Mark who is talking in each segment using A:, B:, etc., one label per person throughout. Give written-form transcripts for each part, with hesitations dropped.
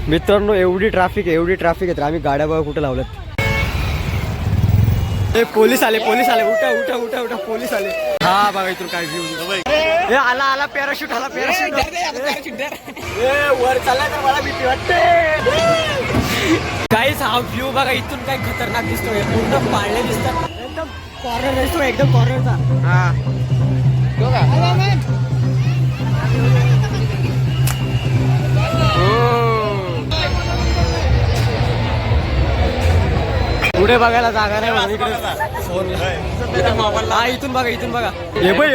A: मित्रांनो एवढी ट्रॅफिक आहे तर आम्ही गाड्या बघा कुठे लावल्यात. पोलीस आले उठा उठा उठा उठा पोलीस आले. हा बघा इथून काय व्ह्यू आला पॅराशूट आला पॅराशूट वर चालला तर मला भीती वाटते. काहीच हा व्ह्यू बघा इथून काही खतरनाक दिसतोय. पूर्ण पाळले दिसतात एकदम कॉर्नर दिसतो एकदम कॉर्नरचा. हा पुढे बघायला जागा नाही म्हणून इकडे हा इथून बघा हे बघ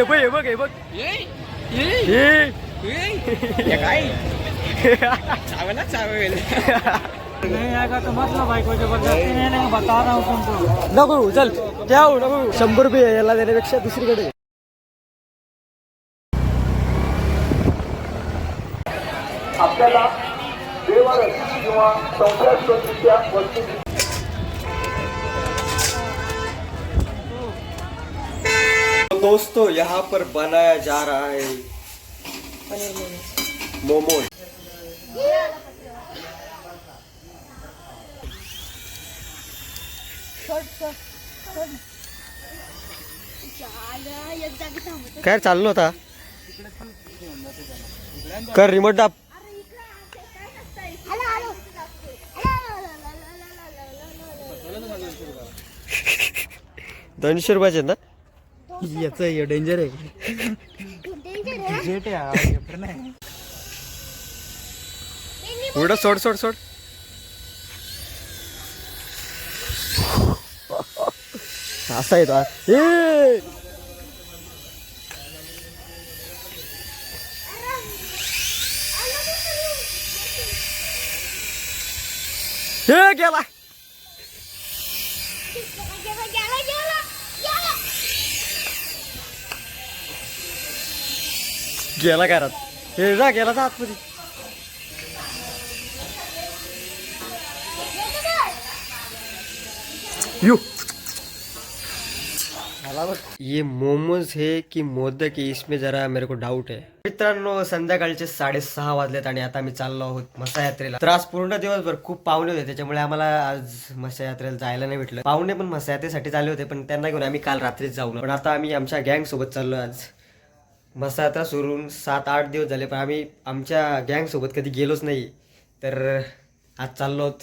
A: नको चल त्या नको 100 रुपये याला देण्यापेक्षा दुसरीकडे.
B: आपल्याला देवारस किंवा संस्कृतीच्या वस्तू
A: दोस्तों यहाँ पर बनाया जा रहा है मोमोज. काय चाललो होता कर रिमोट दाब. 200 रुपयाचे ना याच डेंजर आहे. पुढं सोड असा येतो गेला गेला घरात. हे जा गेला आतमध्ये. यू ये मोमोज है कि मोदक है इसमें जरा मेरे को डाउट है. मित्रांनो संध्याकाळचे 6:30 वाजलेत आणि आता आम्ही चाललो आहोत मसा यात्रेला. तर आज पूर्ण दिवसभर खूप पाहुणे होते त्याच्यामुळे आम्हाला आज मसा यात्रेला जायला नाही भेटलं. पाहुणे पण मसा यात्रेसाठी चालले होते पण त्यांना घेऊन आम्ही काल रात्रीच जाऊन. पण आता आम्ही आमच्या गँग सोबत चाललो. आज मसा यात्रा सुरून 7-8 दिवस झाले पण आम्ही आमच्या गँग सोबत कधी गेलोच नाही. तर आज चाललो आहोत.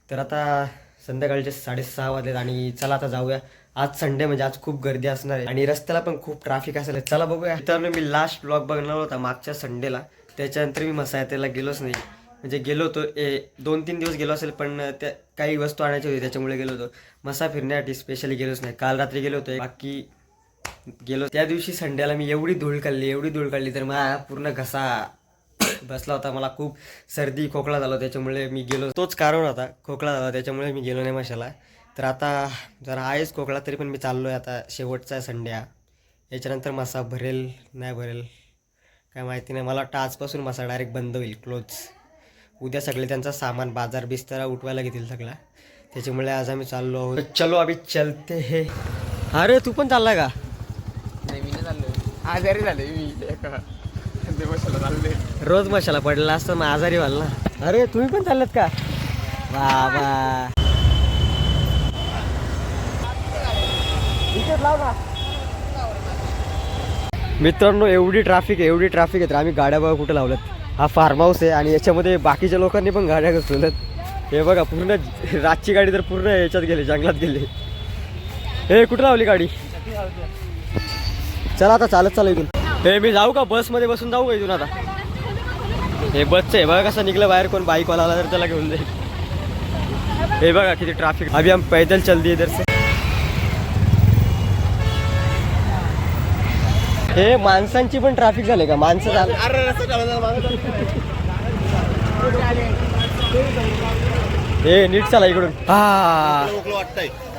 A: तर आता संध्याकाळचे 6:30 वाजलेत आणि चला आता जाऊया. आज संडे म्हणजे आज खूप गर्दी असणार आहे आणि रस्त्याला पण खूप ट्रॅफिक असेल. चला बघूया. मित्रांनो मी लास्ट ब्लॉग बघणार होता मागच्या संडेला. त्याच्यानंतर मी मसा यात्रेला गेलोच नाही. म्हणजे गेलो होतो 2-3 दिवस गेलो असेल पण त्या काही वस्तू आणायची होती त्याच्यामुळे गेलो होतो. मसा फिरण्यासाठी स्पेशली गेलोच नाही. काल रात्री गेलो होतो बाकी गेलो. त्या दिवशी संडेला मी एवढी धूळ काढली तर मला पूर्ण घसा बसला होता. मला खूप सर्दी खोकला झाला त्याच्यामुळे मी गेलो. तोच कारण होता खोकला झाला त्याच्यामुळे मी गेलो नाही मशाला. तर आता जरा आहेच खोकला तरी पण मी चाललो आहे. आता शेवटचा संडे याच्यानंतर मसा भरेल नाही भरेल काय माहिती नाही. मला वाटतं आजपासून मसा डायरेक्ट बंद होईल क्लोज. उद्या सगळे त्यांचा सामान बाजार बिस्तारा उठवायला घेतील सगळा. त्याच्यामुळे आज आम्ही चाललो आहोत. चलो अभि चलते हे. अरे तू पण चाललाय का?
C: नाही मी नाही चाललोय. आजारी झाले मी मशाला चालले.
A: रोज मशाला पडला असतं मग आजारी व्हाल ना. अरे तुम्ही पण चाललात का? वा मित्रांनो एवढी ट्रॅफिक आहे तर आम्ही गाड्या बघा कुठे लावल्यात. हा फार्म हाऊस आहे आणि याच्यामध्ये बाकीच्या लोकांनी पण गाड्या घसरल्यात. हे बघा पूर्ण रातची गाडी तर पूर्ण याच्यात गेली जंगलात गेली. हे कुठे लावली गाडी? चला आता चालत इथून. हे मी जाऊ का बसमध्ये बसून जाऊ का इथून आता? हे बसचं आहे बघा कसं निघलं बाहेर. कोण बाईकवाला आला तर त्याला घेऊन जाईल. हे बघा किती ट्रॅफिक. अभी हम पैदल चल दिए इधर से. हे माणसांची पण ट्रॅफिक झाले का? माणसं हे नीट चला इकडून. हा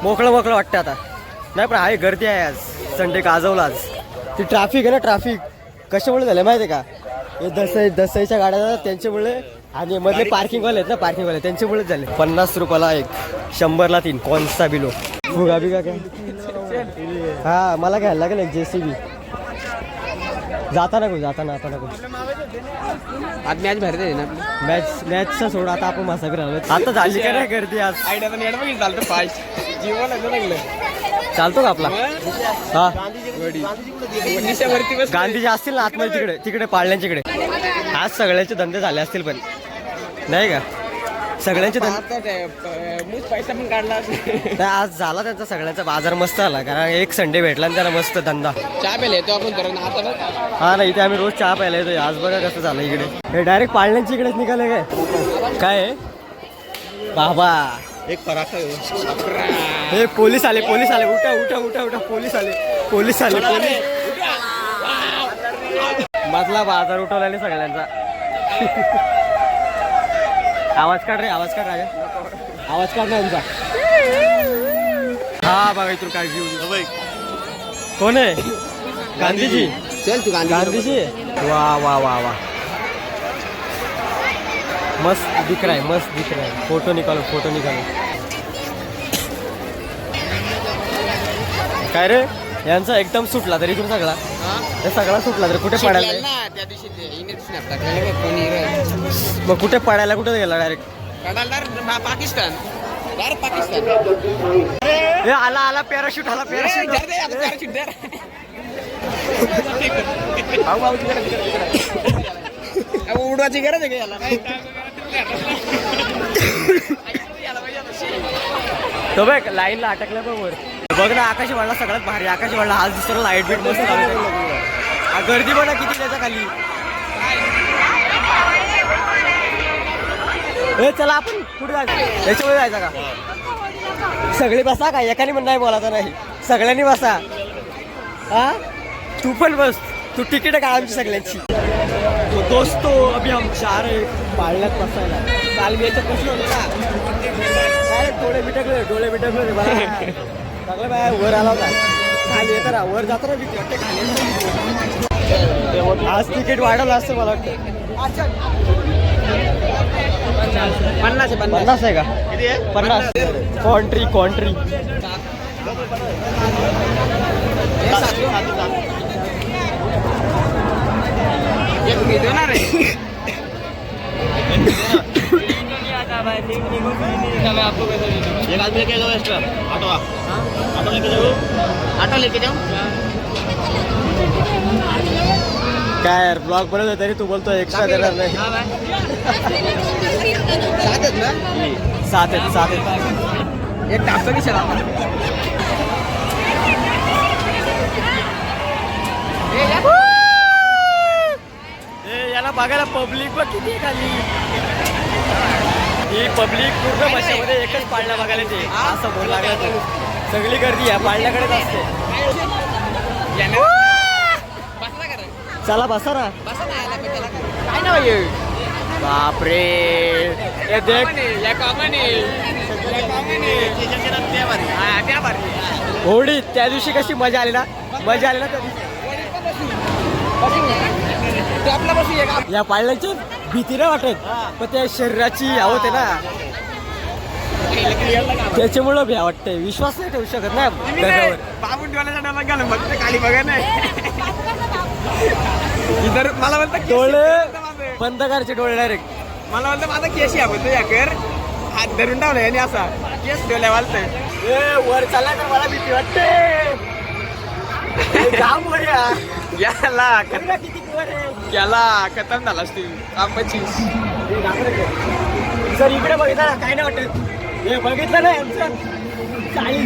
A: मोकळं वाटतं आता. नाही पण आहे गर्दी आहे आज संडे गाजवला. आज ती ट्रॅफिक आहे ना ट्रॅफिक कशामुळे झालं माहिती आहे का? हे दसईच्या गाड्या जातात त्यांच्यामुळे आणि मधले पार्किंगवाले आहेत ना पार्किंगवाले त्यांच्यामुळेच झाले. 50 रुपयाला 1, 100ला 3 कोणसा बिलो फुगा बिगा काय. हा मला घ्यायला लागेल एक JCB जाता नको आता नको
C: आज मॅच भरते ना आपली
A: मॅचचा सोडा आता आपण मासा फिरायला आता झाली का नाही गर्दी आज
C: आयडिया पण एवढं बघितलं चालतं फास्ट जीवन लागलं
A: चालतो का आपला हा
C: निशावरती बस
A: गांधीजी असतील ना आतमध्ये तिकडे पाळण्यांच्याकडे आज सगळ्यांचे धंदे झाले असतील पण नाही का सगळ्यांचे धंदे
C: मूस पैसा पण काढला
A: नाही, आज झाला त्यांचा सगळ्यांचा बाजार मस्त आला कारण एक संडे भेटला आणि त्याला मस्त धंदा
C: चहा प्यायला येतो आपण तर आता बघ
A: हा ना इथे आम्ही रोज चहा प्यायला येतोय आज बघा कसं झालं इकडे हे डायरेक्ट पाळण्यांच्या इकडेच निघाले काय आहे? बाबा
C: एक फराक
A: हे पोलीस आले उठा पोलीस आले मधला बाजार उठवला सगळ्यांचा आवाज काढ राजा आवाज काढ ना तुमचा हा बघा इथून काय घेऊ कोण आहे गांधीजी
C: चल तू
A: गांधीजी वाह मस्त दिख रहा है फोटो निकालो काय रे यांचा एकदम सुटला तरी इथून सगळा हे सगळा सुटला तरी कुठे पडायला नाही?
C: ना त्या दिवशी कोणी
A: मग कुठे पडायला कुठे गेला डायरेक्ट
C: पाकिस्तान
A: हे आला पॅराशूट आला
C: उडवायची गरज आहे का याला
A: तो बघ लाईनला अटकला बघ ना आकाशी वाढला सगळ्यात भारी आकाशी वाढला आज दुसरा लाईट बीट मस्त गर्दी बघा किती त्याच्या खाली हे चला आपण कुठे जायचं याच्यामध्ये जायचं का सगळे बसा का एकाने पण नाही बोलायचं नाही सगळ्यांनी बसा हा तू पण बस तू तिकीट काढ आमची सगळ्यांची तो दोस्तो अभी हम चार पाळण्यात बसायला काल मी याच्यात बसलो होतो ना डोळे बिटकले मला सगळं बाय वर आला होता खाली येतं ना वर जातो ना भीती वाटते खाली आज तिकीट वाढवलं असतं मला वाटतं 50 आहे का 50 कॉन्ट्री
C: एक मी देणार आहे
D: एक आदमी लेके जाओ एक्स्ट्रा ऑटो लेके जाओ
A: काय यार ब्लॉग बनवतोय तरी तू बोलतो एक्स्ट्रा देणार नाही सात आहेत
C: एक टाकतो की चला
A: याला बघायला पब्लिक बघ किती आहे खाली ही पब्लिक पूर्ण भाषेमध्ये एकच पाळणा बघायला ते असं बोल लागला सगळी गर्दी या पाळण्याकडेच असते चला बसा ना
C: काय नाव आहे
A: बापरे हे देख होळी त्या दिवशी कशी मजा आली ना त्या दिवशी या पाळण्याची भीती नाही वाटत पण त्या शरीराची आवत आहे ना त्याच्यामुळं भ्या वाटतंय विश्वास नाही ठेवू शकत ना गगावर
C: बाबून ठेवायला डोला गेलं फक्त खाली बघा नाही इधर मला म्हणतं
A: डोळे बंद करायचे डोळे डायरेक्ट
C: मला म्हणतं माझा केस या म्हणतो याकर हात धरून ठेवला याने असा केस ठेवल्या वालतंय
A: वर चालला तर मला भीती वाटते जाम वर या
C: याला
A: किती वर आहे
C: याला खतम झाला असतील आंबाची
A: सर इकडे बघितलं ना काय नाही वाटत हे बघितलं ना यांचं चाळी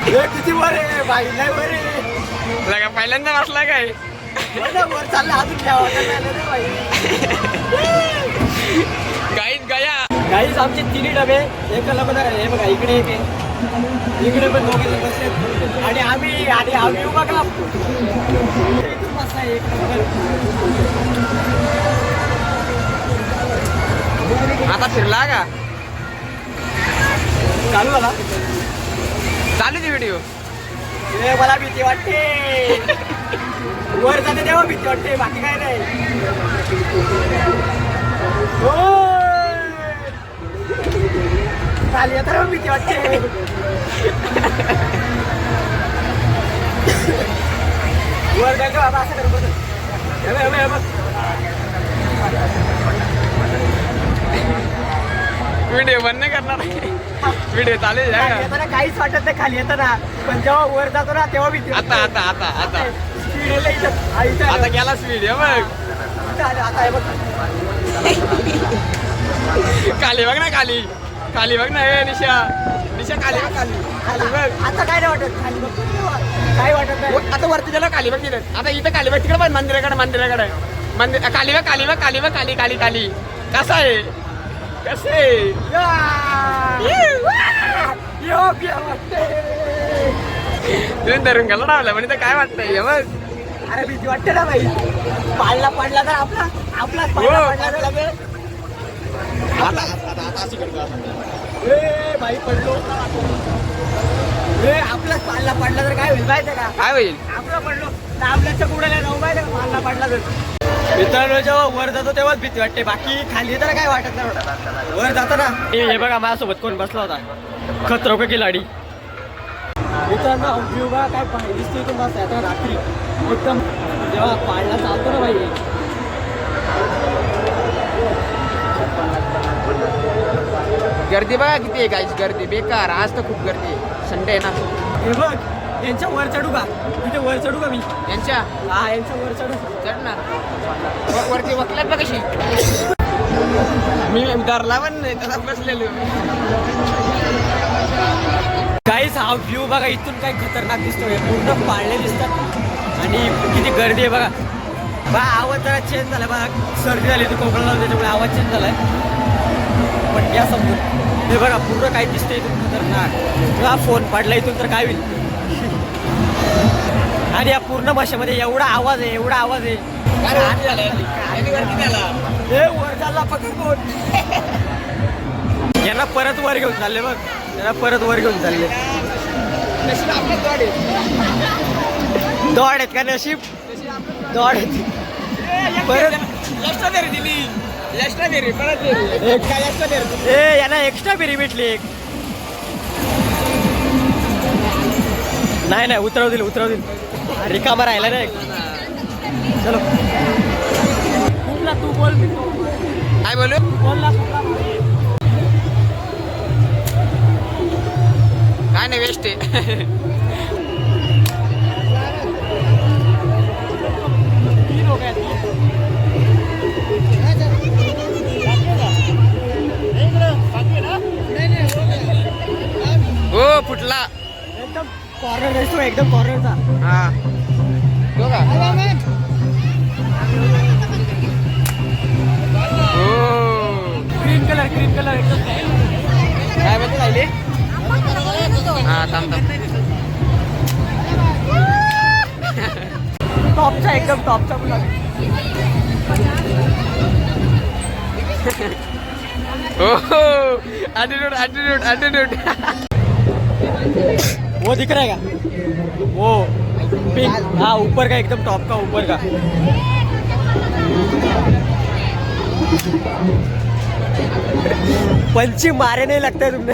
A: हे किती वर आहे बाई नाही वर आहे
C: लगा पहिल्यांदा वाचला काय
A: वर चाललं अजून घ्या
C: गाईत गया
A: गाईच आमचे तिन्ही डबे एकाला पण हे बघा इकडे एक आहे इकडे पण दोघे जण बसले आणि आम्ही उभा का
C: आता फिरला का
A: चालू झाला
C: चालू व्हिडिओ
A: हे मला भीती वाटते वर जाते तेव्हा भीती वाटते बाकी काय नाही खाली आता भीती वाटते वर जायचं बाबा असं कर बघ. हे बघ.
C: व्हिडिओ बंद नाही करणार व्हिडिओ चालेल
A: खाली येताना काहीच वाटत नाही खाली येताना पण जेव्हा वर जातो ना तेव्हा भीती वाटते.
C: आता
A: स्पीड येईल इथं.
C: आता गेलाच व्हिडिओ बघ
A: आता हे बघ
C: खाली बघ ना खाली बघ ना हे निशा खाली बघ खाली बघ
A: आता काय नाही वाटत खाली बघ काय वाटत नाही.
C: आता वरती गेला खाली बघ तिथं आता इथं खाली बघ तिकडे पण मंदिराकडे मंदिर खाली बघ खाली कसं आहे
A: योग्य वाटते.
C: तुम्ही धरून गेला डावला म्हणजे तर काय वाटतंय बघ
A: अरे भीती वाटते ना भाई पाळला पडला तर आपला पडला तर भाई पडलो आपलाच पाळला पडला तर काय होईल माहिती का
C: काय होईल
A: आपला पडलो आपल्याच्या कुडाला जाऊ माहिती का पाळला पडला तर. मित्रांनो जेव्हा वर जातो तेव्हाच भीती वाटते बाकी खाली तर काय वाटत नाही. वर जातो ना हे बघा माझ्यासोबत कोण बसला होता खतरो का खिलाडी. मित्रांनो व्ह्यू बघा काय पाहिजे दिसतो इथून मस्त आता रात्री एकदम जेव्हा पाळला चालतो ना भाई
C: गर्दी बघा किती आहे गाईच गर्दी बेकार आज तर खूप गर्दी आहे संडे आहे ना.
A: हे बघ यांच्या वर चढू का इथे वर चढू का मी
C: यांच्या
A: हा यांच्या वर चढू
C: चढ ना वरती वकल्यात बघ कशी मी धरला पण नाही त्याला बसलेलो
A: काहीच हा व्ह्यू बघा इथून काही खतरनाक दिसतोय पूर्ण पाळले दिसतात आणि किती गर्दी आहे बघा. बा आवाज जरा चेंज झाला बघा सर्दी झाली होती कोकणाला त्याच्यामुळे आवाज चेंज झालाय पण या समजून हे बघा पूर्ण काही दिसतंय इथून खतरनाक. हा फोन पाडला इथून तर काय होईल. आणि या पूर्ण भाषेमध्ये एवढा आवाज आहे हे वर चालला पकड कोण यांना परत वर घेऊन चालले बघ यांना परत वर घेऊन चालले. दौड आहेत का नशीब दौड आहेत परत यांना एक्स्ट्रा फेरी भेटली एक नाही उतरवतील रिकामा राहिला ना एक. चलो तू बोल
C: काय बोलू
A: बोलला
C: काय नाही वेस्ट आहे हो फुटला
A: एकदम कॉर्नर दिसतो एकदम कॉर्नरचा.
C: हा हो का हो
A: ग्रीन कलर एकदम
C: काय म्हणते राहिले हा थांब
A: टॉपचा मुला
C: हो ॲटिट्यूड
A: वो दिख रहा है क्या वो पिंक हाँ ऊपर का एकदम टॉप का ऊपर का पंची मारे नहीं लगता है तुमने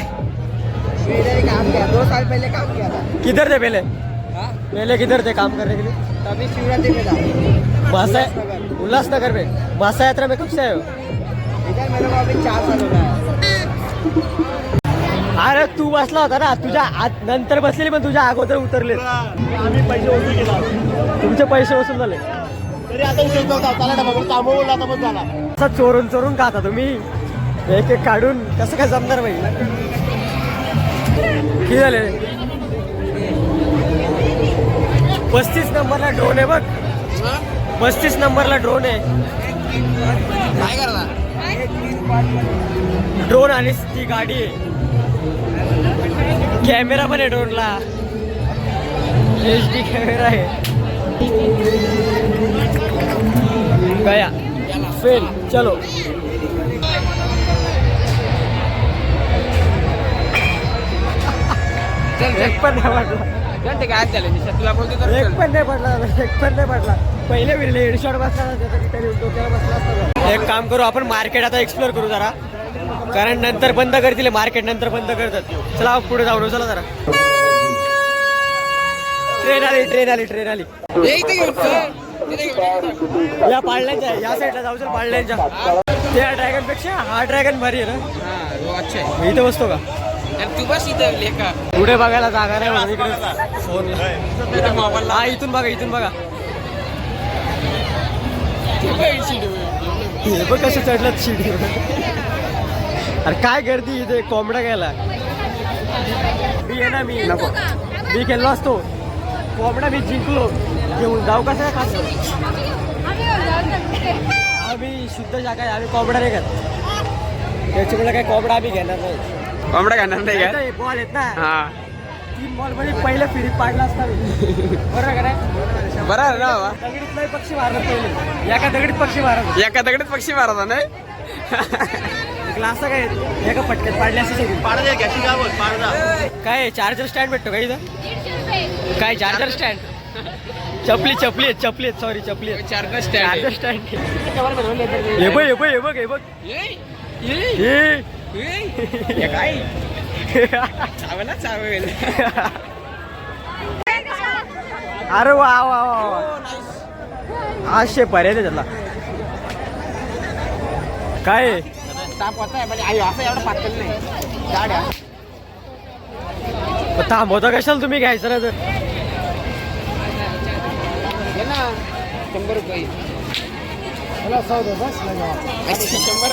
C: काम किया 2 साल पहले काम किया था
A: किधर थे पहले किधर थे काम करने के लिए
C: तभी शिवरात्रि में था
A: मासा उल्लासनगर में मासा यात्रा में कब से आए हो
C: इधर मेरे को अभी 4 साल हो रहा है.
A: अरे तू बसला होता ना तुझ्या नंतर बसलेली पण तुझ्या अगोदर उतरले
B: आम्ही पैसे वसूल केला
A: तुमचे पैसे वसूल झाले
B: तरी आता उचलत नव्हता त्याला डबा काम बोलला आता मग झाला
A: असं चोरून खाता तुम्ही एक काढून कसं काय जमणार बाई किती झाले 35 नंबरला ड्रोन आहे बघ 35 नंबरला ड्रोन आहे
C: काय करता
A: ड्रोन आणि ती गाडी आहे कॅमेरा पण आहे ड्रोनला HD कॅमेरा आहे गया फेल चलो एक पण नाही पडला
C: काय झालं निशा तुला बोलतो तर
A: एक पण नाही पडला पहिले विरले हेडशॉट बसला डोक्याला बसला असता. एक काम करू आपण मार्केट आता एक्सप्लोर करू जरा कारण नंतर बंद करतील मार्केट नंतर बंद करतात चला पुढे जाऊ चला जरा ट्रेन आली या पाळल्यांच्या या साईडला जाऊ चल पाळल्यांच्या त्या ड्रॅगन पेक्षा हा ड्रॅगन भारी आहे ना.
C: अच्छा
A: इथे बसतो का
C: तू बस इथं लेखा
A: पुढे बघायला जागा नाही म्हणून इकडे फोन हा इथून बघा हे बघ कसं चढलं शिडीवर. अरे काय गर्दी इथे कोंबडा घ्यायला. मी आहे ना मी खेळलो असतो कोंबडा मी जिंकलो घेऊन जाऊ कसं काय खास आम्ही शुद्ध शाखा आहे आम्ही कोंबडा नाही घेत त्याच्यामुळे काय कोंबडा आम्ही घेणार नाही.
C: कोंबडा घेणार नाही का
A: बॉल आहेत ना
C: हा
A: 3 बॉल मध्ये पहिलं फिरीत पाडला असता बरोबर का नाही.
C: बरं आहे ना बाबा.
A: दगडीत नाही पक्षी मारत पहिले एका दगडीत पक्षी मारत
C: एका दगडीत पक्षी मारता नाही
A: ग्लास काय एका पटक्यात पाडले असते
D: पाडदा घ्यायची गावं पाडदा.
A: काय चार्जर स्टँड भेटतो का इथं काय चार्जर स्टँड चपली आहेत सॉरी चपली आहेत.
C: चार्जर
A: चार्जर
C: स्टँड
A: स्टँड हे बघ
C: काय चावेल
A: अरे वा आज शेप आहे रे त्याला काय
C: ताप होता म्हणजे आई असं एवढं पातळ नाही जाड आहे.
A: थांबवता कशाला तुम्ही घ्यायचं ना तर
C: घे ना 100 रुपये 100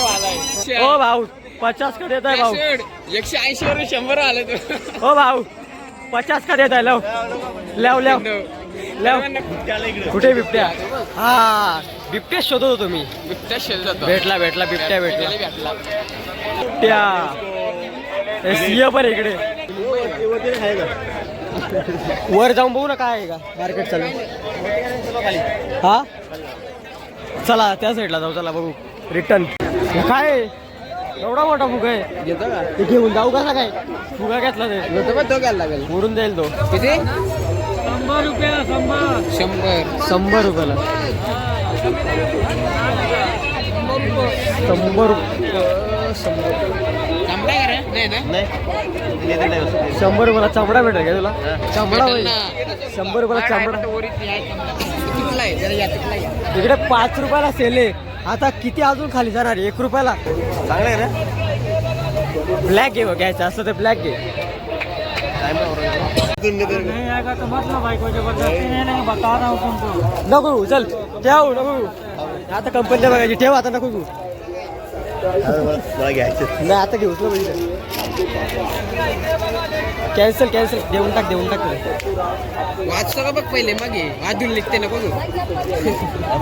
C: वाला
A: ओ भाऊ 50 का देत आहे भाऊ
C: 180 वरून 100 आलं तू
A: ओ भाऊ 50 का देत आहे लव कुठे बिबट्या हा बिबट्या शोधत होतो मी
C: बिबट्या शेल
A: भेटला बिबट्या सिंह पण इकडे वर जाऊन बघू ना काय आहे का मार्केट चालू हा चला त्या साईडला जाऊ चला बघू रिटर्न काय आहे? एवढा मोठा फुगा आहे
C: घेतो का
A: ते घेऊन जाऊ कसा काय फुगा घेतला ते
C: घेतो का तो घ्यायला लागेल
A: उडून जाईल तो
C: किती
A: 100 रुपयाला 100
C: 100
A: रुपयाला 100 रुपयाला चमडा भेटेल का तुला चमडा होईल 100 रुपयाला चमडा इकडे 5 रुपयाला सेल आहे आता किती अजून खाली जाणार 1 रुपयाला चांगलं आहे ना ब्लॅक घे घ्यायचं असं ते ब्लॅक घे नको चल ठेव नको आता कंपनीला बघायची ठेव आता नको घेऊ
D: मला घ्यायचं
A: नाही आता घेऊच ना पाहिजे कॅन्सल देऊन टाक
C: वाचतो का बघ पहिले मागे वाजून लिखते नको तू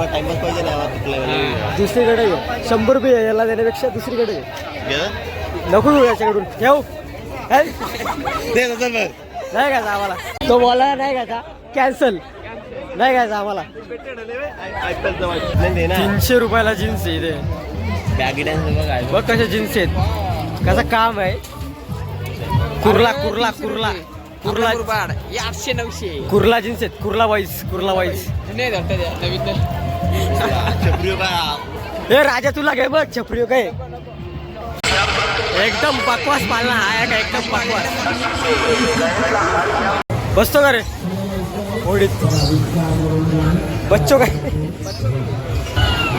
D: टाइमपास पाहिजे ना
A: दुसरीकडे घे 100 रुपये याला देण्यापेक्षा दुसरीकडे घे नको घेऊ याच्याकडून ठेव नाही घ्यायचा आम्हाला तो बोला नाही घ्यायचा कॅन्सल नाही घ्यायचा आम्हाला 300 रुपयाला जीन्स आहे इथे
D: बॅगी डान्स
A: बघ कशा जीन्स आहेत कसं काम आहे कुर्ला
C: 800 900
A: कुर्ला जीन्स आहेत कुर्ला वाईज
C: नाही धरता द्या नवीन
A: हे राजा तुला घे बघ छपरी काय एकदम बकवास पालना आहे का एकदम बकवास बसतो का रे होडीत बच्चों का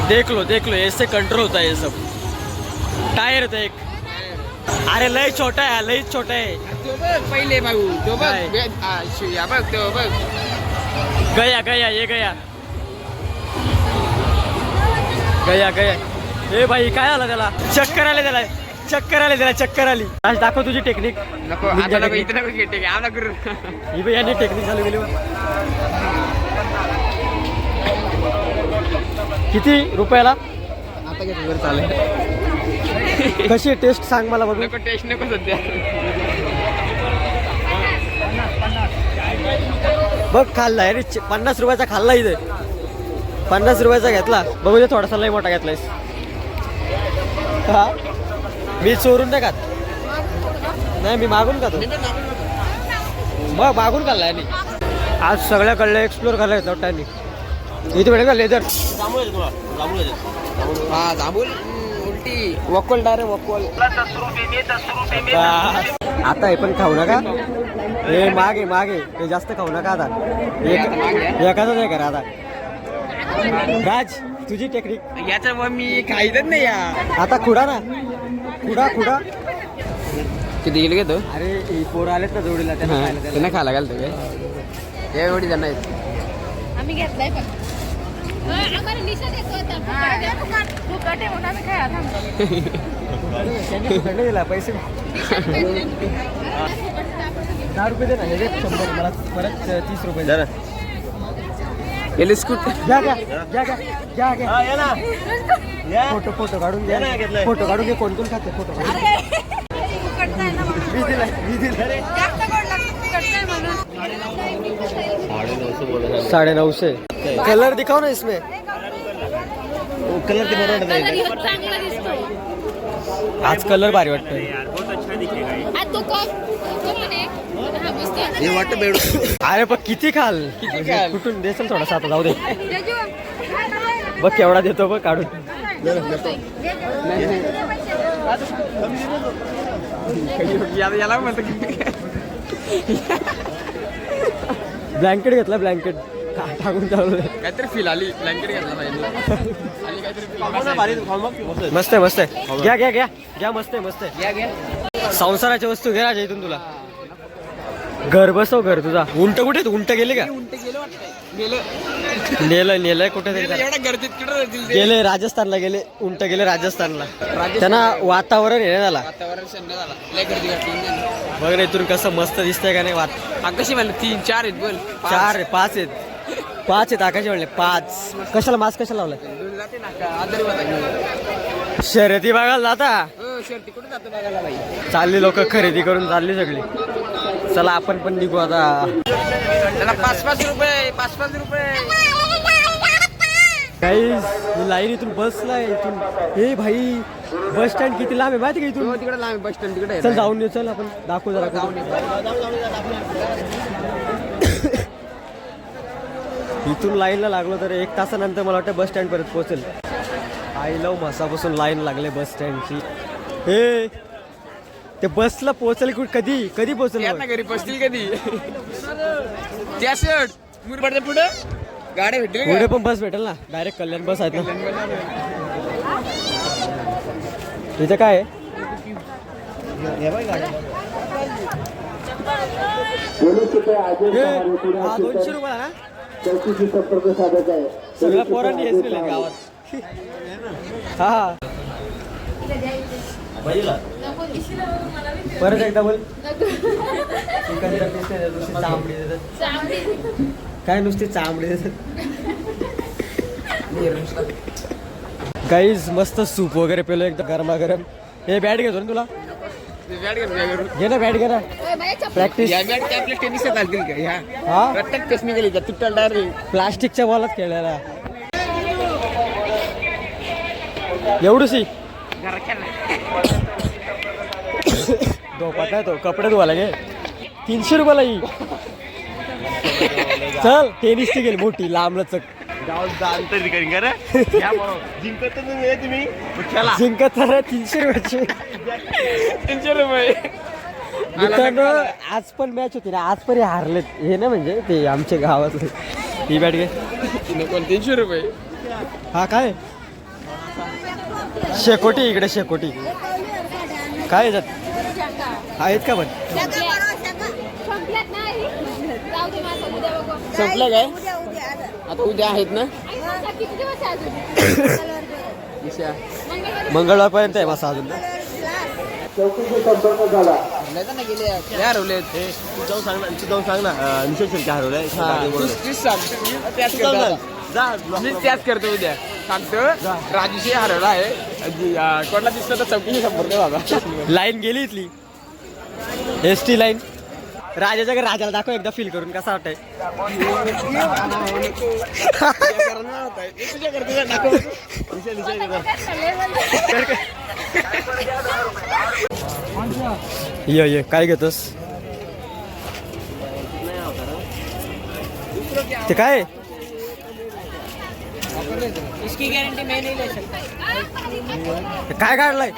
A: देख लो ऐसे कंट्रोल होता है ये सब टायर होता एक अरे लय छोटा है
C: तो बघ पहिले भाऊ तो बघ
A: काय?
C: बघ तो बघ
A: गया ये गया ए भाई काय झालं त्याला चक्कर आली आज दाखव तुझी टेक्निक
C: नको आता नको इथं नको घेते आम्हाला करू
A: ही बाई यांनी टेक्निक चालू केली किती रुपयाला
C: आता घेतो वर चालेल
A: कशी टेस्ट सांग मला बघू
C: नको टेस्ट नको सध्या
A: बघ खाल्लाय रे 50 रुपयाचा खाल्ला इथे 50 रुपयाचा घेतला बघू दे थोडासा लय मोठा घेतलायस हा मी चोरून नाही खात नाही मी मागून खातो मग मागून खाल्लाय मी आज सगळ्याकडले एक्सप्लोर करायला येतो टाइम इथे भेटेल का लेदर
C: हा जांभूळ उलटी वकोल डायरेक्ट वकोल.
A: आता हे पण खाऊ नका. हे मागे मागे हे जास्त खाऊ नका आता. एकाच आहे करा आता. राज तुझी टेक्निक.
C: याच्या मग मी खायचंच नाही या.
A: आता खुडा ना. खुडा खुडा.
C: किती गेले घेतो.
A: अरे हे पोरं आलेत ना जोडीला त्यांना खायला द्यायला.
C: त्यांना खायला घालतो काय एवढी जण आहेत.
E: आम्ही घेतलाय पण आम्हाला निशा देतो आता. फुकट आहे म्हणून आम्ही खायला थांबतो.
A: त्यांनी फुकट नाही दिला पैसे. 10 रुपये दे ना. हे दे 100. मला परत 30 रुपये दे.
C: गेले स्कूट
A: घ्या घ्या घ्या घ्या घ्या. फोटो फोटो काढून घ्या. फोटो काढून घे. कोण कोण खाते फोटो काढून.
E: फुकट नाही ना म्हणून.
A: मी दिलाय मी दिलाय.
E: जास्त गोड लागतं फुकट नाही म्हणून.
A: 950. कलर दिखाओ ना इसमें.
D: कलर ते बरोबर नाही.
E: कलर चांगला दिसतोय.
A: आज कलर भारी वाटतोय.
E: हा तो तो म्हणे हा मस्त आहे.
D: हे वाटतं बेडू.
A: अरे पण किती खाल.
C: खाल?
A: कुठून देशील थोडासा आता जाऊ दे.
E: जेजू,
A: बघ केवढा देतो बघ काढून.
C: याला म्हणतो
A: ब्लँकेट घेतला. ब्लँकेट टाकून चालू.
C: काहीतरी फील आली. ब्लँकेट घेतला पाहिजे. आली काहीतरी feel.
A: मस्त आहे मस्त आहे. घ्या घ्या घ्या घ्या. मस्त आहे मस्त आहे.
C: घ्या घ्या.
A: संसाराच्या वस्तू घे राजा इथून. तुला घर बसव. घर तुझा. उंट कुठे उंट गेले का.
C: उंट गेलं वाटतंय. गेलं
A: नेलंय नेलंय कुठे तरी.
C: एवढ्या गर्दीत कुठं राहतील ते.
A: गेले राजस्थानला गेले. उंट गेले राजस्थानला. त्यांना वातावरण आहे ना त्याला.
C: वातावरण शंड झाला. लय गर्दी घातली.
A: बघ रे इथून कसं मस्त दिसतंय का नाही.
C: हा कशी म्हणलं 3 4 आहेत बोल.
A: 4 आहे 5 आहेत. 5 आहेत. आकाशी म्हणले 5. कशाला मास्क कशाला लावलाय.
C: जाते ना का आजारी होता.
A: शर्यती बघायला जाता.
C: शर्ती कुठे जातो बघायला बाई.
A: चालली लोक खरेदी करून चालली सगळी. चला आपण पण निघू आता.
C: त्याला 5-5 रुपये 5-5 रुपये.
A: काही लाईन इथून बसला इथून. हे भाई बस स्टँड किती लांब आहे माहिती का इथून.
C: तिकडे लांब बस स्टँड तिकडे
A: चल जाऊन येऊ. चल आपण दाखवू जरा. इथून लाईनला लागलो तर 1 तासानंतर मला वाटतं बस स्टँड पर्यंत पोहोचेल. आय लव म्हसापासून लाईन लागले बस स्टँडची. हे ते बसला पोहोचेल कधी कधी पोहोचेल.
C: ना घरी बसतील कधी. त्या शर्ट मुरबाडच्या पुढे गाड्या भेटतील
A: पुढे पण बस भेटेल ना. डायरेक्ट कल्याण बस आहेत ना. इथे काय आहे. हा 200 रुपयाला ना. सगळ्या पोरांनी हेच केले गावात. हा परत एकदा बोल. एखाद्या नुसती चांबडी देतात. काय नुसती चांबडी देतात. गाईज मस्त सूप वगैरे पेलो एकदम गरमागरम. हे बॅट घेतो ना तुला. घे ना बॅट घे ना. प्रॅक्टिस.
C: या बॅट काय आपल्या टेनिस चालतील का ह्या.
A: हा
C: प्रत्येक कसमी गेली तुटल डायरेक्ट.
A: प्लास्टिकच्या बॉलच खेळायला. एवढूशी धोपाटा तो कपडे धुवायला घे. 300 रुपयाला ही. चल टेनिसची गेली मोठी लांब लचक. जिंकत तर 300 रुपयाची.
C: 300 रुपये.
A: मित्रांनो आज पण मॅच होती ना. आज पण हारलेत. हे ना म्हणजे ते आमच्या गावातले. ही बॅट घे.
C: 300 रुपये.
A: हा काय शेकोटी. इकडे शेकोटी काय याच्यात आहेत का पण.
E: संपल्यात नाही. जाऊ दे माझं उद्या बघू.
C: संपलं काय
E: उद्या
C: आता उद्या आहेत ना.
E: किती दिवस आहे अजून.
A: मंगळवारपर्यंत आहे माझा अजून.
C: हरवले
D: जाऊन सांग ना. निशेष हरवलंय.
C: त्याच करतो उद्या सांगतो. राजूशी हरवला आहे. कोणाला दिसलं तर चौकीशी संपर्क बाबा.
A: लाईन गेली इथली ST लाईन. राजाच्या घरी राजाला दाखव एकदा फील करून कसा वाटतंय. ये काय घेतोस. ते काय
C: इसकी गारंटी मैं नहीं ले सकता.
A: काय काढलाय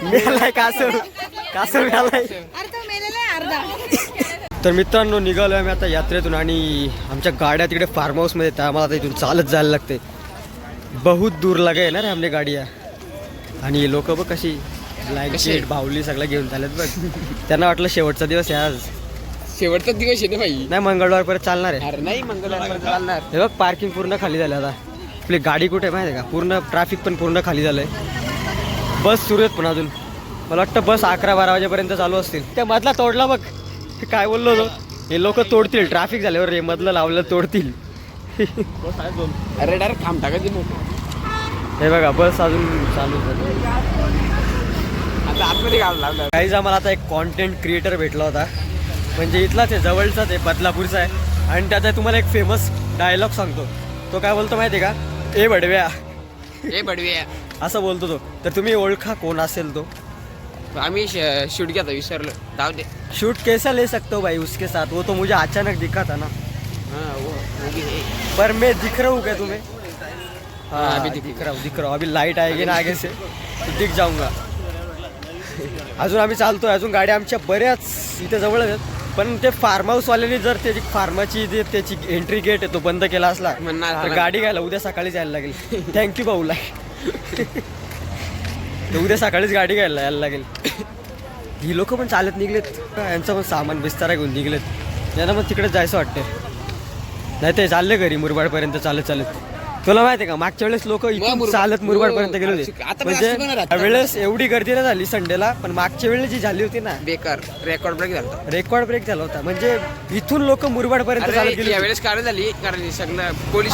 A: मिळालाय कासव मिळालाय.
E: अरे तो मेलेला आहे अर्धा.
A: तर मित्रांनो निघालोय आम्ही आता यात्रेतून आणि आमच्या गाड्या तिकडे फार्म हाऊसमध्ये आहेत. आम्हाला आता इथून चालत जायला लागते. बहुत दूर लगे ना रे आपल्या गाड्या. आणि लोक बघ कशी ब्लँकेट बाहुली सगळं घेऊन चालत बघ. त्यांना वाटलं शेवटचा दिवस आहे आज.
C: शेवटचा दिवस येते भाई.
A: नाही मंगळवार परत चालणार आहे.
C: अरे नाही मंगळवार चालणार.
A: हे बघ पार्किंग पूर्ण खाली झालं आता. आपली गाडी कुठे माहिती आहे का पूर्ण ट्रॅफिक पण पूर्ण खाली झालंय. बस सुरू आहेत पण अजून मला वाटतं बस 11-12 वाजेपर्यंत चालू असतील. त्या मधला तोडला बघ. काय बोललो होतो हे लोक तोडतील ट्रॅफिक झाल्यावर रे मधलं लावलं तोडतील.
C: अरे डायरेक्ट थांब टाकायची मोठं.
A: हे बघा बस अजून चालू झाली.
C: आता आतमध्ये घाल लावलं.
A: काहीच आम्हाला आता एक कॉन्टेंट क्रिएटर भेटला होता. म्हणजे इथलाच आहे जवळचाच आहे बदलापूरचा आहे. आणि त्याचा तुम्हाला एक फेमस डायलॉग सांगतो. तो काय बोलतो माहिती आहे का ए बडव्या
C: हे बडवे
A: असं बोलतो तो. तर तुम्ही ओळखा कोण असेल तो.
C: आम्ही शूट घेतो विसरलो. जाऊ दे.
A: शूट कैसा ले सकते हो भाई उसके साथ. वो तो मुझे अचानक दिखा था ना.
C: हाँ वो भी है.
A: पर मैं दिख रहा हूँ क्या तुम्हें. हाँ
C: अभी
A: दिख रहा हूँ. अभी लाइट आएगी ना आगे से तो दिख जाऊंगा. अजून आम्ही चालतोय. अजून गाड्या आमच्या बऱ्याच इथे जवळ आहेत. पण ते फार्म हाऊसवाल्यांनी जर त्याची फार्माची जे त्याची एंट्री गेट आहे तो बंद केला असला तर गाडी घ्यायला उद्या सकाळीच यायला लागेल. थँक्यू भाऊला. उद्या सकाळीच गाडी घ्यायला यायला लागेल. ही लोक पण चालत निघलेत. यांचं पण सामान बिस्तारा घेऊन निघलेत. यांना मग तिकडे जायचं वाटतं. नाही ते चालले घरी मुरबाडपर्यंत चालत. तुला माहिती आहे का मागच्या वेळेस लोक इथून चालत मुरबाडपर्यंत गेले होते. म्हणजे वेळेस एवढी गर्दी नाही झाली संडेला. पण मागच्या वेळेस जी झाली होती ना
C: बेकार रेकॉर्ड ब्रेक झाला.
A: रेकॉर्ड ब्रेक झाला होता. म्हणजे इथून लोक मुरबाडपर्यंत चालत गेले.
C: यावेळेस काय झाली कारण सगळं पोलीस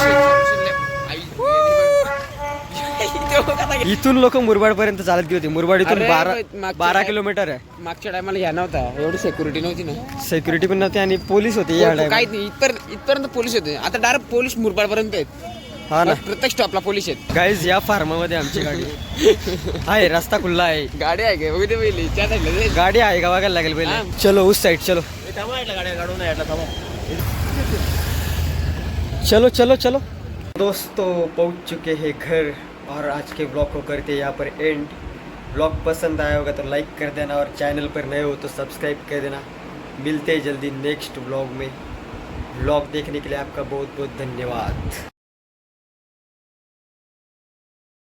A: इथून लोक मुरबाडपर्यंत चालत गेली होती. मुरबाड इथून 12 किलोमीटर आहे.
C: मागच्या टायमाला ह्या नव्हता एवढी सिक्युरिटी नव्हती ना.
A: सिक्युरिटी पण नव्हती आणि पोलीस होते या टाइम.
C: काहीच नाही. इथपर्यंत पोलीस होते. आता डायरेक्ट पोलीस मुरबाडपर्यंत आहेत.
A: हा ना
C: प्रत्येक स्टॉपला पोलीस आहेत.
A: गाईज या फार्मामध्ये आमची गाडी आहे. रस्ता खुल्ला आहे.
C: गाडी आहे का बघू पहिले त्या साईडला
A: गाडी आहे का बघायला लागेल पहिले. चलो उस साइड चलो. चलो चलो चलो दोस्तों पहुंच चुके हैं घर और आज के ब्लॉग को करते हैं यहाँ पर एंड. ब्लॉग पसंद आया होगा तो लाइक कर देना और चैनल पर नए हो तो सब्सक्राइब कर देना. मिलते हैं जल्दी नेक्स्ट ब्लॉग में. ब्लॉग देखने के लिए आपका बहुत बहुत धन्यवाद.